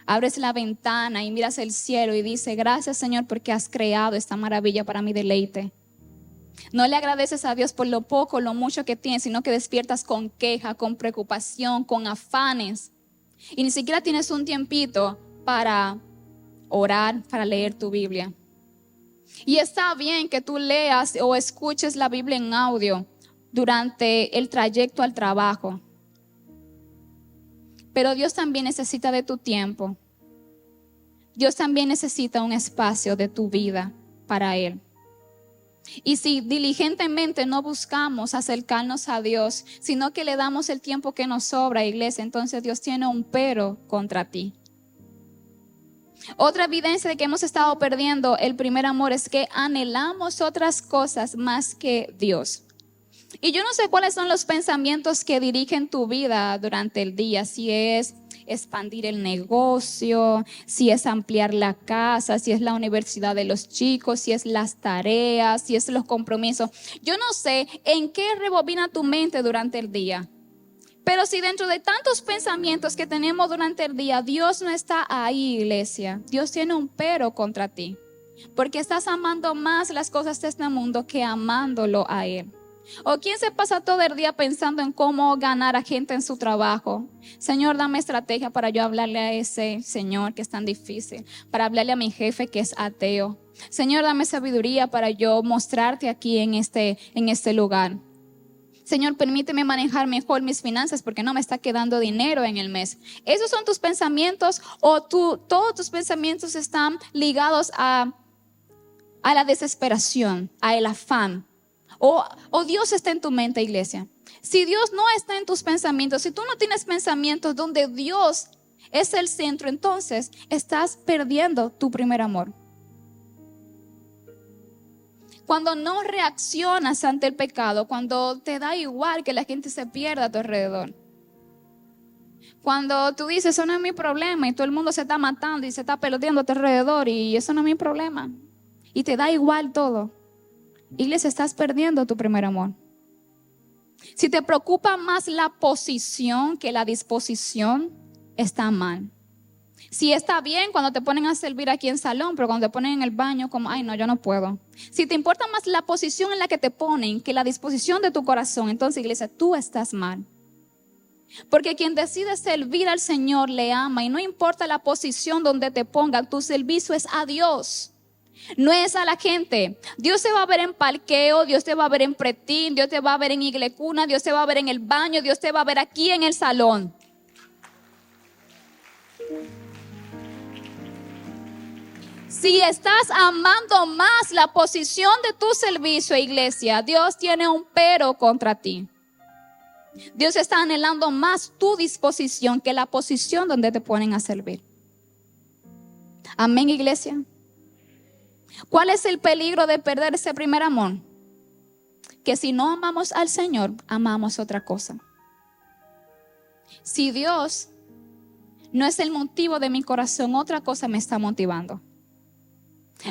Abres la ventana y miras el cielo y dices, gracias Señor porque has creado esta maravilla para mi deleite. No le agradeces a Dios por lo poco, lo mucho que tienes, sino que despiertas con queja, con preocupación, con afanes. Y ni siquiera tienes un tiempito para orar, para leer tu Biblia. Y está bien que tú leas o escuches la Biblia en audio durante el trayecto al trabajo. Pero Dios también necesita de tu tiempo. Dios también necesita un espacio de tu vida para Él. Y si diligentemente no buscamos acercarnos a Dios, sino que le damos el tiempo que nos sobra, iglesia, entonces Dios tiene un pero contra ti. Otra evidencia de que hemos estado perdiendo el primer amor es que anhelamos otras cosas más que Dios. Y yo no sé cuáles son los pensamientos que dirigen tu vida durante el día, si es expandir el negocio, si es ampliar la casa, si es la universidad de los chicos, si es las tareas, si es los compromisos. Yo no sé en qué rebobina tu mente durante el día. Pero si dentro de tantos pensamientos que tenemos durante el día, Dios no está ahí, iglesia. Dios tiene un pero contra ti. Porque estás amando más las cosas de este mundo que amándolo a Él. ¿O quién se pasa todo el día pensando en cómo ganar a gente en su trabajo? Señor, dame estrategia para yo hablarle a ese señor que es tan difícil, para hablarle a mi jefe que es ateo. Señor, dame sabiduría para yo mostrarte aquí en este lugar. Señor, permíteme manejar mejor mis finanzas porque no me está quedando dinero en el mes. ¿Esos son tus pensamientos o todos tus pensamientos están ligados a la desesperación, a el afán? O Dios está en tu mente, iglesia. Si Dios no está en tus pensamientos, si tú no tienes pensamientos donde Dios es el centro, entonces estás perdiendo tu primer amor. Cuando no reaccionas ante el pecado, cuando te da igual que la gente se pierda a tu alrededor. Cuando tú dices, eso no es mi problema y todo el mundo se está matando y se está peloteando a tu alrededor y eso no es mi problema. Y te da igual todo. Iglesia, estás perdiendo tu primer amor. Si te preocupa más la posición que la disposición, está mal. Si está bien cuando te ponen a servir aquí en salón, pero cuando te ponen en el baño, como, ay no, yo no puedo. Si te importa más la posición en la que te ponen que la disposición de tu corazón, entonces, iglesia, tú estás mal. Porque quien decide servir al Señor le ama, y no importa la posición donde te pongan, tu servicio es a Dios, no es a la gente. Dios te va a ver en parqueo, Dios te va a ver en pretín, Dios te va a ver en iglecuna, Dios te va a ver en el baño, Dios te va a ver aquí en el salón. Si estás amando más la posición de tu servicio, iglesia, Dios tiene un pero contra ti. Dios está anhelando más tu disposición que la posición donde te ponen a servir. Amén, iglesia. ¿Cuál es el peligro de perder ese primer amor? Que si no amamos al Señor, amamos otra cosa. Si Dios no es el motivo de mi corazón, otra cosa me está motivando.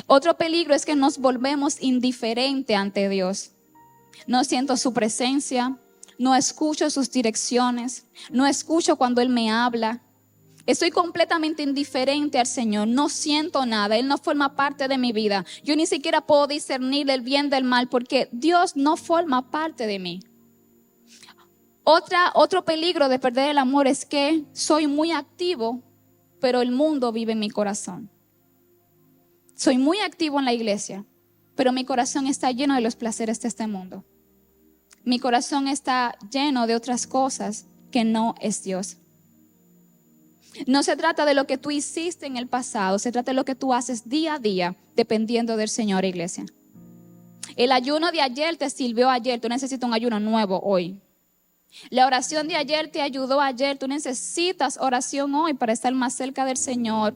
Otro peligro es que nos volvemos indiferentes ante Dios. No siento su presencia, no escucho sus direcciones, no escucho cuando Él me habla. Estoy completamente indiferente al Señor, no siento nada, Él no forma parte de mi vida. Yo ni siquiera puedo discernir el bien del mal porque Dios no forma parte de mí. Otro peligro de perder el amor es que soy muy activo, pero el mundo vive en mi corazón. Soy muy activo en la iglesia, pero mi corazón está lleno de los placeres de este mundo. Mi corazón está lleno de otras cosas que no es Dios. No se trata de lo que tú hiciste en el pasado, se trata de lo que tú haces día a día, dependiendo del Señor, iglesia. El ayuno de ayer te sirvió ayer, tú necesitas un ayuno nuevo hoy. La oración de ayer te ayudó ayer, tú necesitas oración hoy para estar más cerca del Señor,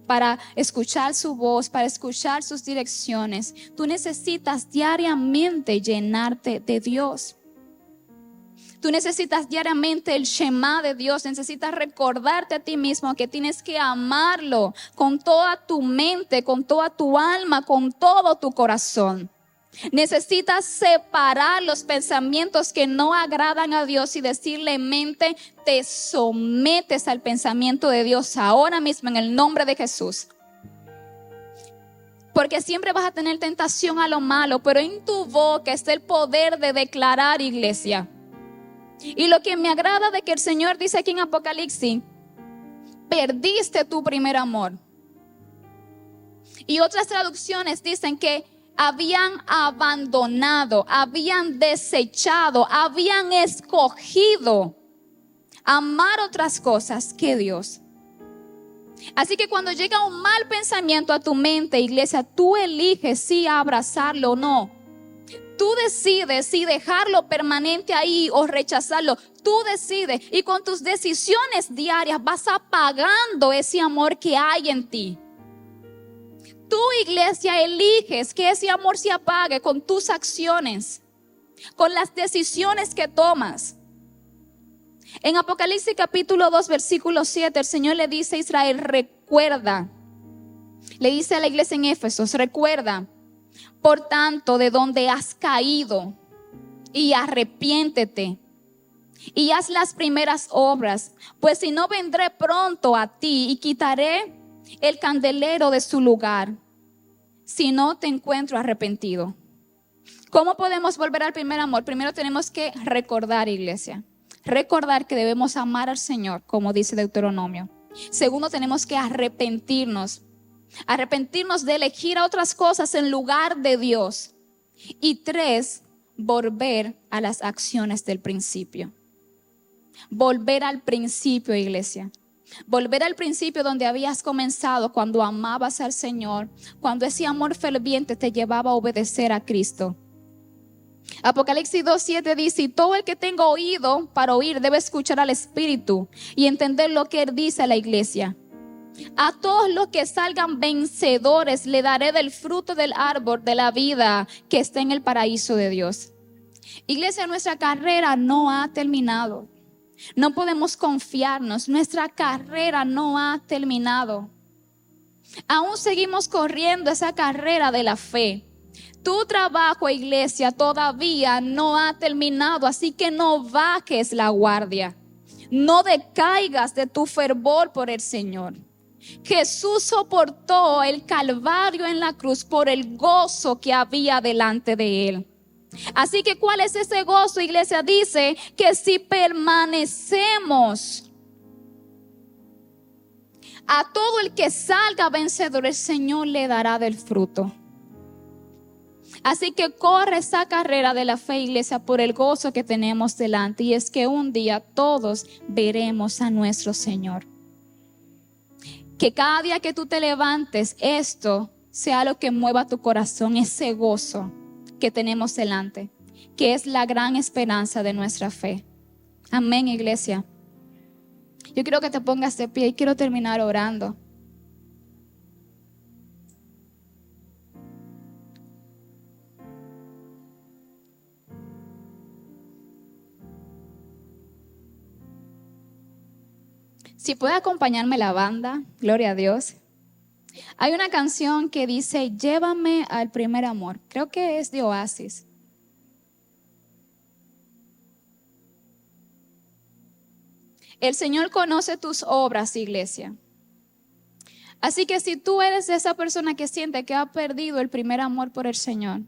para escuchar su voz, para escuchar sus direcciones. Tú necesitas diariamente llenarte de Dios. Tú necesitas diariamente el Shema de Dios. Necesitas recordarte a ti mismo que tienes que amarlo con toda tu mente, con toda tu alma, con todo tu corazón. Necesitas separar los pensamientos que no agradan a Dios y decirle, mente, te sometes al pensamiento de Dios ahora mismo en el nombre de Jesús. Porque siempre vas a tener tentación a lo malo, pero en tu boca está el poder de declarar, iglesia. Y lo que me agrada de que el Señor dice aquí en Apocalipsis, perdiste tu primer amor. Y otras traducciones dicen que habían abandonado, habían desechado, habían escogido amar otras cosas que Dios. Así que cuando llega un mal pensamiento a tu mente, iglesia, tú eliges si abrazarlo o no. Tú decides si dejarlo permanente ahí o rechazarlo. Tú decides, y con tus decisiones diarias vas apagando ese amor que hay en ti. Tú, iglesia, eliges que ese amor se apague con tus acciones, con las decisiones que tomas. En Apocalipsis capítulo 2, versículo 7, el Señor le dice a Israel, recuerda. Le dice a la iglesia en Éfesos, recuerda, por tanto, de donde has caído, y arrepiéntete, y haz las primeras obras, pues si no vendré pronto a ti y quitaré el candelero de su lugar, si no te encuentro arrepentido. ¿Cómo podemos volver al primer amor? Primero tenemos que recordar, iglesia. Recordar que debemos amar al Señor, como dice Deuteronomio. Segundo, tenemos que arrepentirnos. Arrepentirnos de elegir a otras cosas en lugar de Dios. Y 3, volver a las acciones del principio. Volver al principio, iglesia. Volver al principio donde habías comenzado cuando amabas al Señor, cuando ese amor ferviente te llevaba a obedecer a Cristo. Apocalipsis 2:7 dice, y todo el que tenga oído para oír debe escuchar al Espíritu y entender lo que Él dice a la iglesia. A todos los que salgan vencedores le daré del fruto del árbol de la vida que está en el paraíso de Dios. Iglesia, nuestra carrera no ha terminado. No podemos confiarnos, nuestra carrera no ha terminado. Aún seguimos corriendo esa carrera de la fe. Tu trabajo, iglesia, todavía no ha terminado, así que no bajes la guardia. No decaigas de tu fervor por el Señor. Jesús soportó el calvario en la cruz por el gozo que había delante de él. Así que ¿cuál es ese gozo, iglesia? Dice que si permanecemos, a todo el que salga vencedor, el Señor le dará del fruto. Así que corre esa carrera de la fe, iglesia, por el gozo que tenemos delante. Y es que un día todos veremos a nuestro Señor. Que cada día que tú te levantes, esto sea lo que mueva tu corazón, ese gozo que tenemos delante, que es la gran esperanza de nuestra fe. Amén, iglesia. Yo quiero que te pongas de pie y quiero terminar orando. Si puede acompañarme la banda, gloria a Dios. Hay una canción que dice, llévame al primer amor. Creo que es de Oasis. El Señor conoce tus obras, iglesia. Así que si tú eres esa persona que siente que ha perdido el primer amor por el Señor,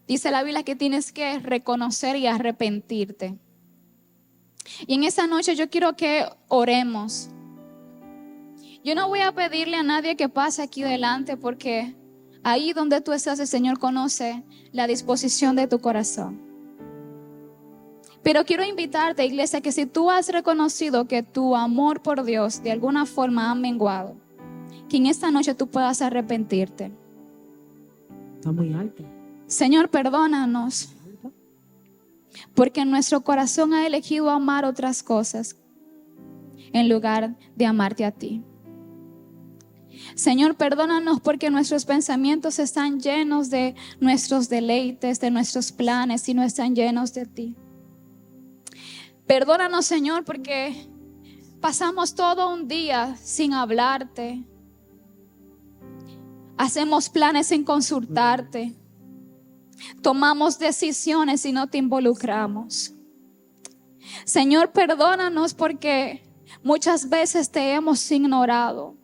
dice la Biblia que tienes que reconocer y arrepentirte. Y en esa noche yo quiero que oremos. Yo no voy a pedirle a nadie que pase aquí delante, porque ahí donde tú estás, el Señor conoce la disposición de tu corazón. Pero quiero invitarte, iglesia, que si tú has reconocido que tu amor por Dios de alguna forma ha menguado, que en esta noche tú puedas arrepentirte. Está muy alto. Señor, perdónanos, porque nuestro corazón ha elegido amar otras cosas en lugar de amarte a ti. Señor, perdónanos porque nuestros pensamientos están llenos de nuestros deleites, de nuestros planes, y no están llenos de ti. Perdónanos, Señor, porque pasamos todo un día sin hablarte. Hacemos planes sin consultarte. Tomamos decisiones y no te involucramos. Señor, perdónanos porque muchas veces te hemos ignorado.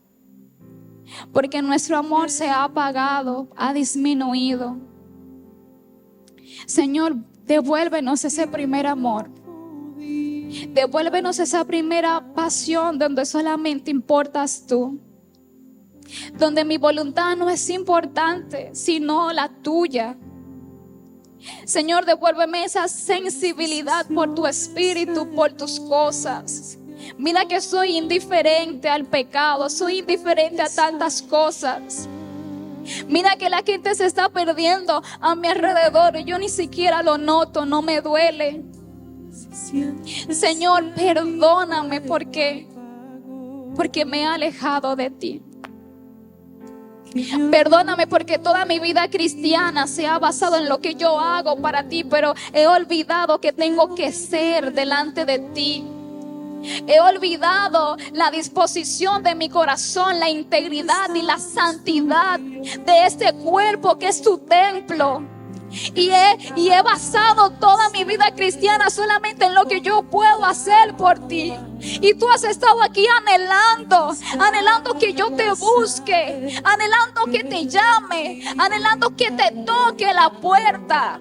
Porque nuestro amor se ha apagado, ha disminuido. Señor, devuélvenos ese primer amor. Devuélvenos esa primera pasión donde solamente importas tú. Donde mi voluntad no es importante, sino la tuya. Señor, devuélveme esa sensibilidad por tu espíritu, por tus cosas. Mira que soy indiferente al pecado, soy indiferente a tantas cosas. Mira que la gente se está perdiendo a mi alrededor y yo ni siquiera lo noto, no me duele. Señor, perdóname porque me he alejado de ti. Perdóname porque toda mi vida cristiana se ha basado en lo que yo hago para ti, pero he olvidado que tengo que ser delante de ti. He olvidado la disposición de mi corazón, la integridad y la santidad de este cuerpo que es tu templo. Y he basado toda mi vida cristiana solamente en lo que yo puedo hacer por ti. Y tú has estado aquí anhelando que yo te busque, anhelando que te llame, anhelando que te toque la puerta.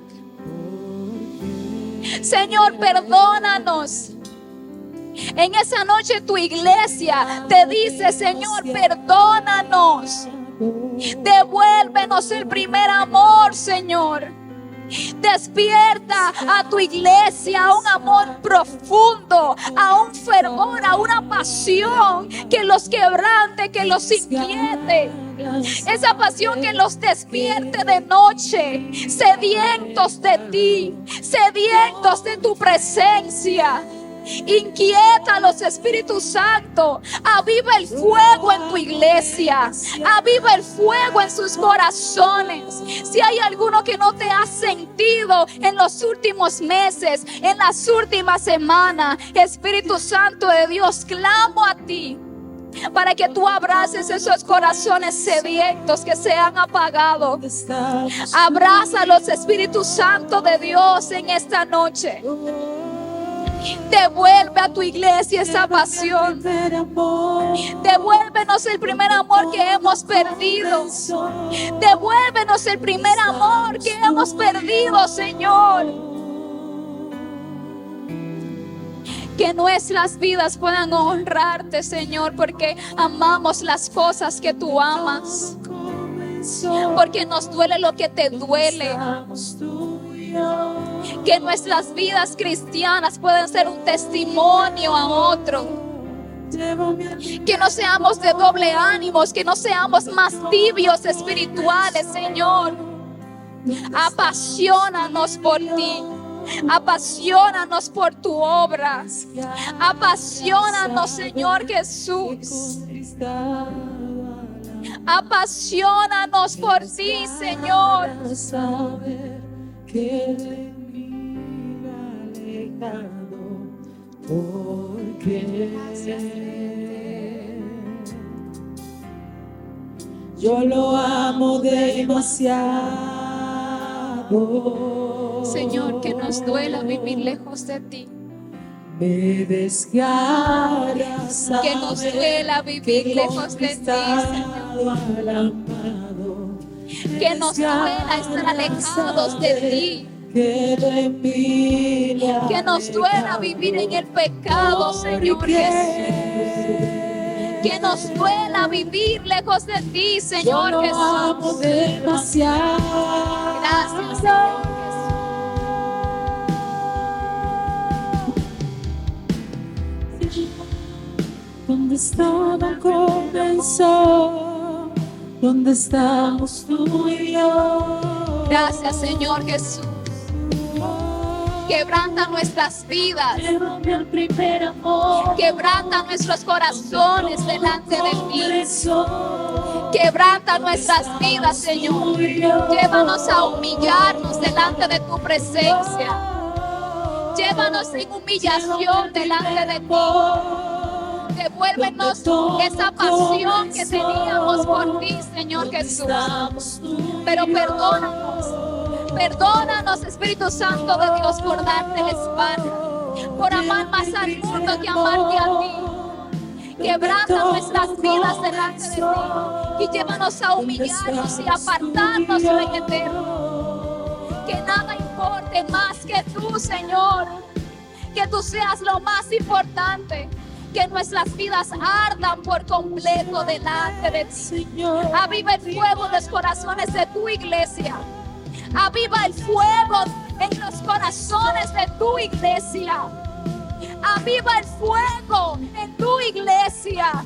Señor, perdónanos. En esa noche tu iglesia te dice, Señor, perdónanos. Devuélvenos el primer amor, Señor. Despierta a tu iglesia a un amor profundo, a un fervor, a una pasión que los quebrante, que los inquiete. Esa pasión que los despierte de noche, sedientos de ti, sedientos de tu presencia. Inquiétalos, Espíritu Santo. Aviva el fuego en tu iglesia. Aviva el fuego en sus corazones. Si hay alguno que no te ha sentido en los últimos meses, en las últimas semanas, Espíritu Santo de Dios, clamo a ti. para que tú abraces esos corazones sedientos que se han apagado. Abrázalos, Espíritu Santo de Dios, en esta noche. Devuelve a tu iglesia esa pasión. Devuélvenos el primer amor que hemos perdido. Devuélvenos el primer amor que hemos perdido, Señor. Que nuestras vidas puedan honrarte, Señor, porque amamos las cosas que tú amas. Porque nos duele lo que te duele. Que nuestras vidas cristianas puedan ser un testimonio a otro. Que no seamos de doble ánimos, que no seamos más tibios espirituales, Señor. Apasionanos por ti. Apasionanos por tu obra. Apasionanos, Señor Jesús. Apasionanos por ti, Señor. Que de mí me ha alejado, porque yo lo amo demasiado. Señor, que nos duela vivir lejos de ti. Me desgarra Que nos duela vivir lejos de ti, Señor. Que nos duela estar alejados de ti. Que nos duela vivir en el pecado, Señor Jesús. Que nos duela vivir lejos de ti, Señor Jesús. Gracias, Señor Jesús. ¿Dónde estaba comenzó? ¿Dónde estamos tú y yo? Gracias, Señor Jesús. Quebranta nuestras vidas. Quebranta nuestros corazones delante de ti. Quebranta nuestras vidas, Señor. Llévanos a humillarnos delante de tu presencia. Llévanos en humillación delante de ti. Devuélvenos esa pasión que teníamos por ti, Señor Jesús. Pero perdónanos, Espíritu Santo de Dios, por darte la espalda, por amar más al mundo que amarte a ti. Quebranta nuestras vidas delante de ti y llévanos a humillarnos y apartarnos en eterno. Que nada importe más que tú, Señor. Que tú seas lo más importante. Que nuestras vidas ardan por completo delante de ti. Aviva el fuego en los corazones de tu iglesia. Aviva el fuego en los corazones de tu iglesia. Aviva el fuego en tu iglesia.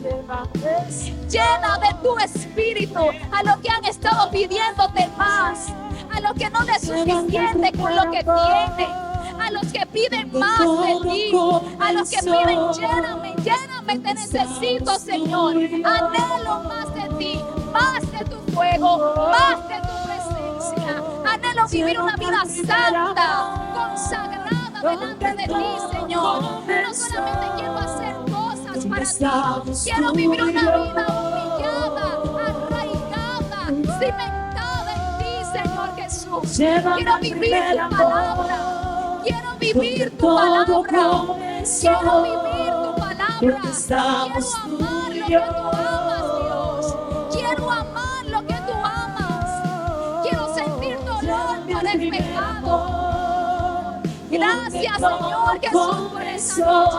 Llena de tu espíritu a los que han estado pidiéndote más, a los que no les es suficiente con lo que tienen, a los que piden más de ti, a los que piden lléname, lléname, te necesito, Señor. Anhelo más de ti, más de tu fuego, más de tu presencia. Anhelo vivir una vida santa, consagrada delante de ti, Señor. No solamente quiero hacer cosas para ti, quiero vivir una vida humillada, arraigada, cimentada en ti, Señor Jesús. Quiero vivir tu palabra. Quiero vivir tu palabra. Quiero vivir tu palabra. Quiero amar lo que tú amas, Dios. Quiero amar lo que tú amas. Quiero sentir dolor por el pecado. Gracias, Señor Jesús, por esta noche.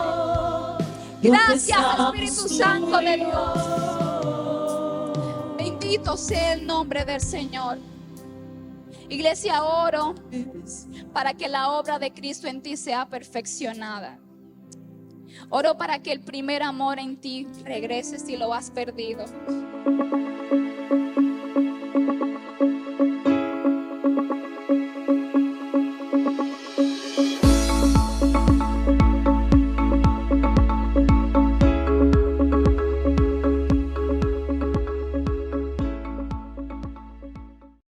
Gracias, Espíritu Santo de Dios. Bendito sea el nombre del Señor. Iglesia, oro para que la obra de Cristo en ti sea perfeccionada. Oro para que el primer amor en ti regrese si lo has perdido.